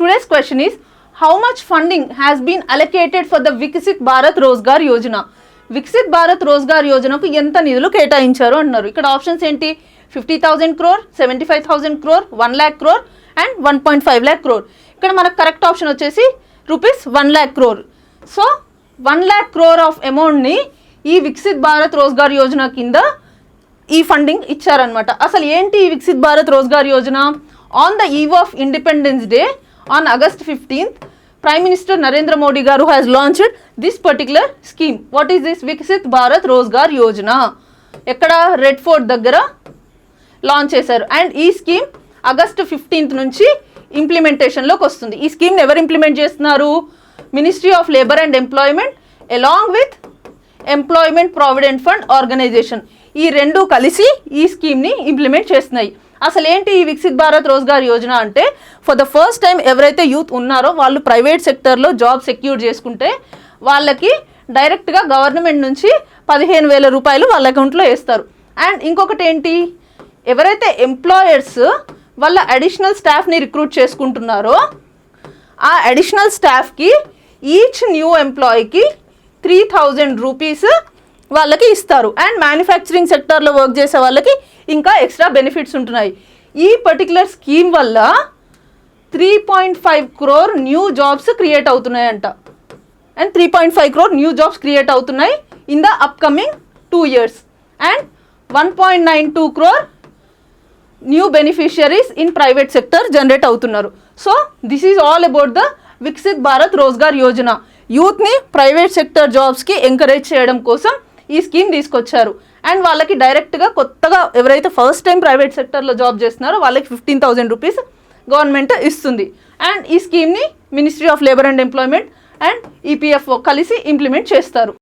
today's question is, how much funding has been allocated for the Viksit Bharat Rozgar Yojana? Viksit Bharat Rozgar యోజనకు ఎంత నిధులు కేటాయించారు అన్నారు. ఇక్కడ ఆప్షన్స్ ఏంటి? 50,000 crore, 75,000 crore, 1 lakh crore and 1.5 lakh crore. ఇక్కడ మనకు కరెక్ట్ ఆప్షన్ వచ్చేసి ₹1 lakh crore. So 1 lakh crore of అమౌంట్ని ఈ వికసిత్ భారత్ రోజ్గార్ యోజన కింద ఈ ఫండింగ్ ఇచ్చారనమాట. అసలు ఏంటి ఈ Viksit Bharat Rozgar Yojana? On the eve of independence day on August 15th, Prime Minister Narendra Modi garu has launched this particular scheme. What is this Viksit Bharat Rozgar Yojana? ekkada Red Fort daggara launch chesaru and ee scheme August 15th nunchi implementation loki vastundi. Ee scheme ni evaru implement chestunaru? Ministry of Labour and Employment along with Employment Provident Fund Organization. ఈ రెండు కలిసి ఈ scheme ని implement చేస్తున్నాయి. అసలు ఏంటి ఈ వికసిత్ భారత్ రోజ్గార్ యోజన అంటే, ఫర్ ద ఫస్ట్ టైం ఎవరైతే యూత్ ఉన్నారో వాళ్ళు ప్రైవేట్ సెక్టర్లో జాబ్ సెక్యూర్ చేసుకుంటే వాళ్ళకి డైరెక్ట్గా గవర్నమెంట్ నుంచి 15,000 రూపాయలు వాళ్ళ అకౌంట్లో వేస్తారు. అండ్ ఇంకొకటి ఏంటి, ఎవరైతే ఎంప్లాయర్స్ వాళ్ళ అడిషనల్ స్టాఫ్ని రిక్రూట్ చేసుకుంటున్నారో ఆ అడిషనల్ స్టాఫ్కి ఈచ్ న్యూ ఎంప్లాయీకి 3,000 రూపీస్ వాళ్ళకి ఇస్తారు. అండ్ మ్యానుఫ్యాక్చరింగ్ సెక్టర్లో వర్క్ చేసే వాళ్ళకి ఇంకా ఎక్స్ట్రా బెనిఫిట్స్ ఉంటున్నాయి. ఈ పర్టికులర్ స్కీమ్ వల్ల 3.5 crore న్యూ జాబ్స్ క్రియేట్ అవుతున్నాయంట. And 3.5 crore new jobs create అవుతున్నాయి in the upcoming 2 years. And 1.92 crore new beneficiaries in private sector generate అవుతున్నారు. So this is all about the Viksit Bharat Rozgar Yojana. యూత్ని private sector జాబ్స్కి encourage చేయడం కోసం ఈ scheme తీసుకొచ్చారు. And వాళ్ళకి డైరెక్ట్గా కొత్తగా ఎవరైతే ఫస్ట్ టైం ప్రైవేట్ సెక్టర్లో జాబ్ చేస్తున్నారో వాళ్ళకి 15,000 రూపీస్ గవర్నమెంట్ ఇస్తుంది. అండ్ ఈ స్కీమ్ని ministry of labour and employment and EPFO కలిసి ఇంప్లిమెంట్ చేస్తారు.